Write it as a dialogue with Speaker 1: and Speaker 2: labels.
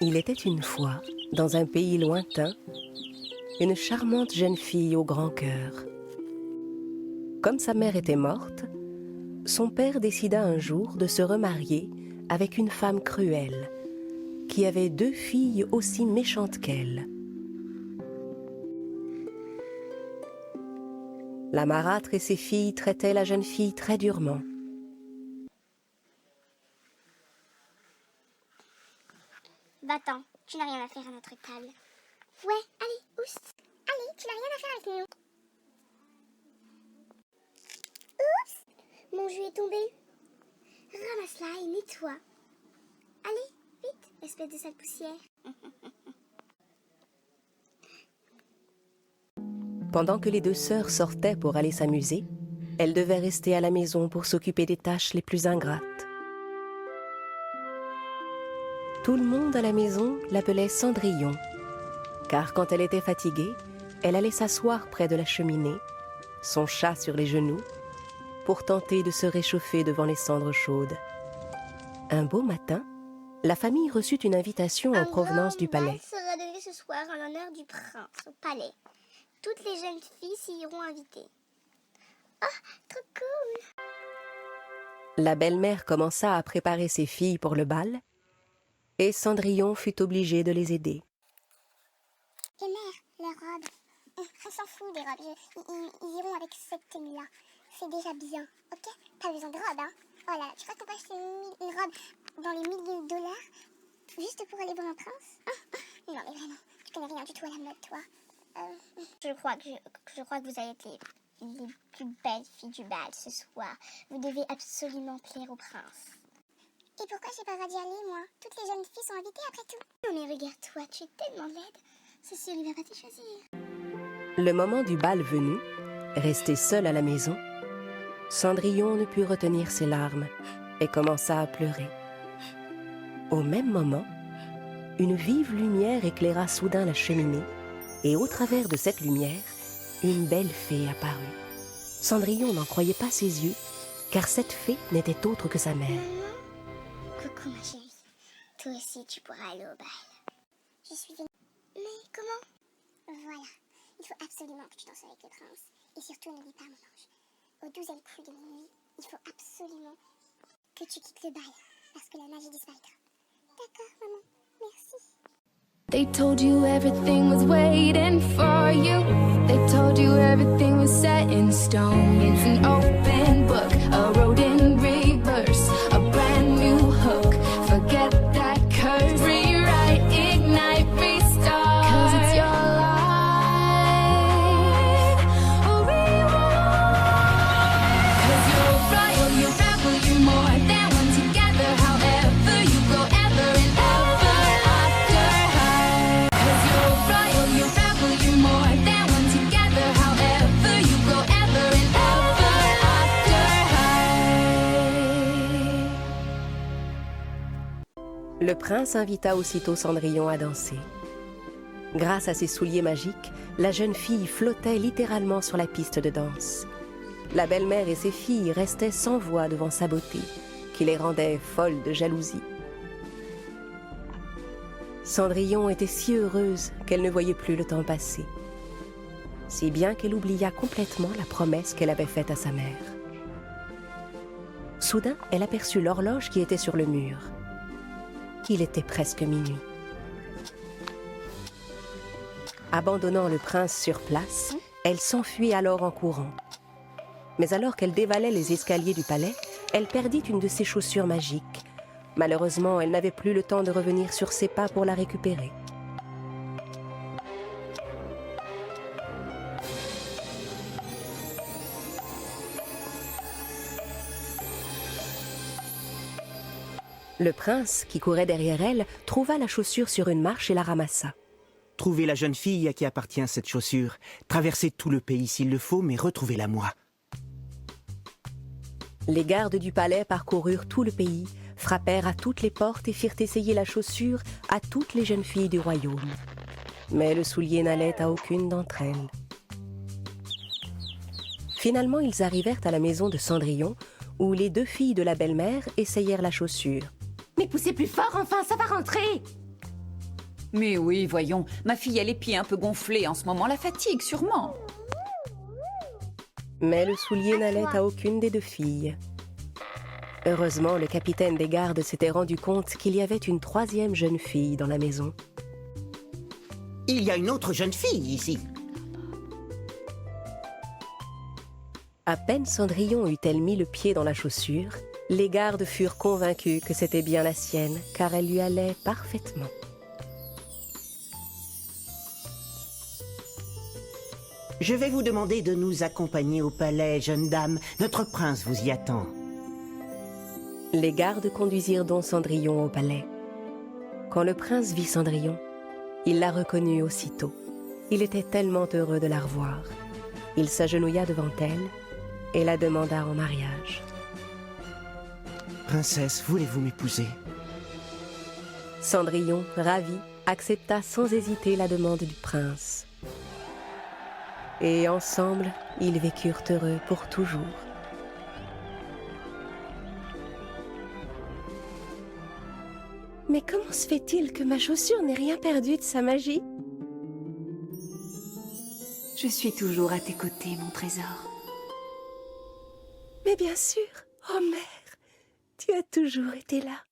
Speaker 1: Il était une fois, dans un pays lointain, une charmante jeune fille au grand cœur. Comme sa mère était morte, son père décida un jour de se remarier avec une femme cruelle, qui avait 2 filles aussi méchantes qu'elle. La marâtre et ses filles traitaient la jeune fille très durement.
Speaker 2: Va-t'en, tu n'as rien à faire à notre table. Ouais, allez, oust. Allez, tu n'as rien à faire avec nous. Oups, mon jus est tombé. Ramasse-la et nettoie. Allez, vite, espèce de sale poussière.
Speaker 1: Pendant que les 2 sœurs sortaient pour aller s'amuser, elle devait rester à la maison pour s'occuper des tâches les plus ingrates. Tout le monde à la maison l'appelait Cendrillon, car quand elle était fatiguée, elle allait s'asseoir près de la cheminée, son chat sur les genoux, pour tenter de se réchauffer devant les cendres chaudes. Un beau matin, la famille reçut une invitation en provenance du palais.
Speaker 2: Un grand bal sera donné ce soir en l'honneur du prince au palais. Toutes les jeunes filles s'y iront invitées. Oh, trop cool!
Speaker 1: La belle-mère commença à préparer ses filles pour le bal, et Cendrillon fut obligée de les aider.
Speaker 2: Et mère, leurs robes. On s'en fout des robes. Ils iront avec cette tenue-là. C'est déjà bien, ok? Pas besoin de robe, hein? Oh là, tu crois qu'on peut acheter une robe dans les milliers de dollars juste pour aller voir un prince? Non mais vraiment, tu connais rien du tout à la mode, toi. Je crois que vous avez été les plus belles filles du bal ce soir. Vous devez absolument plaire au prince. Et pourquoi j'ai pas le droit d'y aller, moi? Toutes les jeunes filles sont invitées après tout. Non mais regarde-toi, tu es tellement laide. C'est sûr, il va pas te choisir.
Speaker 1: Le moment du bal venu, restée seule à la maison, Cendrillon ne put retenir ses larmes et commença à pleurer. Au même moment, une vive lumière éclaira soudain la cheminée, et au travers de cette lumière, une belle fée apparut. Cendrillon n'en croyait pas ses yeux, car cette fée n'était autre que sa mère.
Speaker 2: Coucou ma chérie, toi aussi tu pourras aller au bal. Je suis venue. Mais comment? Voilà, il faut absolument que tu danses avec le prince. Et surtout n'oublie pas mon ange. Au 12e coup de minuit, il faut absolument que tu quittes le bal, parce que la magie disparaîtra. D'accord maman, merci.
Speaker 3: They told you everything was waiting for you. They told you everything was set in stone. It's an open book, a road in reverse, a brand new hook. Forget that curse. Rewrite, ignite, restart. 'Cause it's your life. A rewind. 'Cause you're royal, you rebel, you're more than one together. However you go, ever and ever after high. 'Cause you're royal, you rebel, you're more than one together. However you go, ever and ever after high.
Speaker 1: Le prince invita aussitôt Cendrillon à danser. Grâce à ses souliers magiques, la jeune fille flottait littéralement sur la piste de danse. La belle-mère et ses filles restaient sans voix devant sa beauté, qui les rendait folles de jalousie. Cendrillon était si heureuse qu'elle ne voyait plus le temps passer, si bien qu'elle oublia complètement la promesse qu'elle avait faite à sa mère. Soudain, elle aperçut l'horloge qui était sur le mur. Il était presque minuit. Abandonnant le prince sur place, elle s'enfuit alors en courant. Mais alors qu'elle dévalait les escaliers du palais, elle perdit une de ses chaussures magiques. Malheureusement, elle n'avait plus le temps de revenir sur ses pas pour la récupérer. Le prince, qui courait derrière elle, trouva la chaussure sur une marche et la ramassa.
Speaker 4: Trouvez la jeune fille à qui appartient cette chaussure. Traversez tout le pays s'il le faut, mais retrouvez-la moi.
Speaker 1: Les gardes du palais parcoururent tout le pays, frappèrent à toutes les portes et firent essayer la chaussure à toutes les jeunes filles du royaume. Mais le soulier n'allait à aucune d'entre elles. Finalement, ils arrivèrent à la maison de Cendrillon, où les 2 filles de la belle-mère essayèrent la chaussure.
Speaker 5: Mais poussez plus fort, enfin, ça va rentrer! Mais oui, voyons, ma fille a les pieds un peu gonflés en ce moment, la fatigue sûrement.
Speaker 1: Mais le soulier n'allait à aucune des deux filles. Heureusement, le capitaine des gardes s'était rendu compte qu'il y avait une troisième jeune fille dans la maison.
Speaker 4: Il y a une autre jeune fille ici.
Speaker 1: À peine Cendrillon eut-elle mis le pied dans la chaussure, les gardes furent convaincus que c'était bien la sienne, car elle lui allait parfaitement.
Speaker 4: Je vais vous demander de nous accompagner au palais, jeune dame. Notre prince vous y attend.
Speaker 1: Les gardes conduisirent donc Cendrillon au palais. Quand le prince vit Cendrillon, il la reconnut aussitôt. Il était tellement heureux de la revoir. Il s'agenouilla devant elle et la demanda en mariage.
Speaker 4: Princesse, voulez-vous m'épouser?
Speaker 1: Cendrillon, ravi, accepta sans hésiter la demande du prince. Et ensemble, ils vécurent heureux pour toujours. Mais comment se fait-il que ma chaussure n'ait rien perdu de sa magie?
Speaker 6: Je suis toujours à tes côtés, mon trésor.
Speaker 1: Mais bien sûr, oh mère, tu as toujours été là.